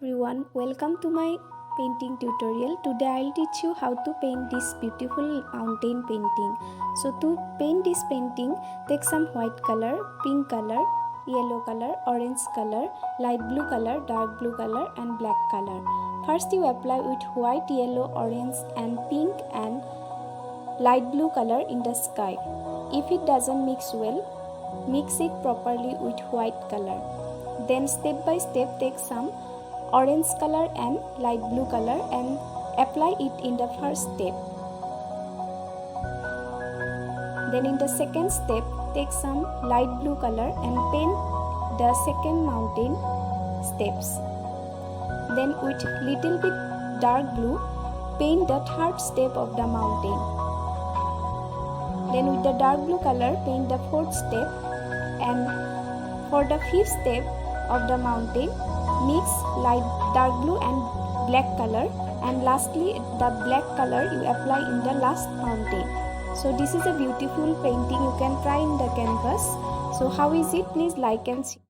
everyone, welcome to my painting tutorial. Today I'll teach you how to paint this beautiful mountain painting. So to paint this painting, take some white color, pink color, yellow color, orange color, light blue color, dark blue color and black color. First you apply with white, yellow, orange and pink and light blue color in the sky. If it doesn't mix well, mix it properly with white color. Then step by step take some orange color and light blue color and apply it in the first step. Then in the second step take some light blue color and paint the second mountain steps. Then with little bit dark blue paint the third step of the mountain. Then with the dark blue color paint the fourth step, and for the fifth step of the mountain mix light dark blue and black color, and lastly the black color you apply in the last mountain. So this is a beautiful painting you can try in the canvas. So how is it? Please like and share.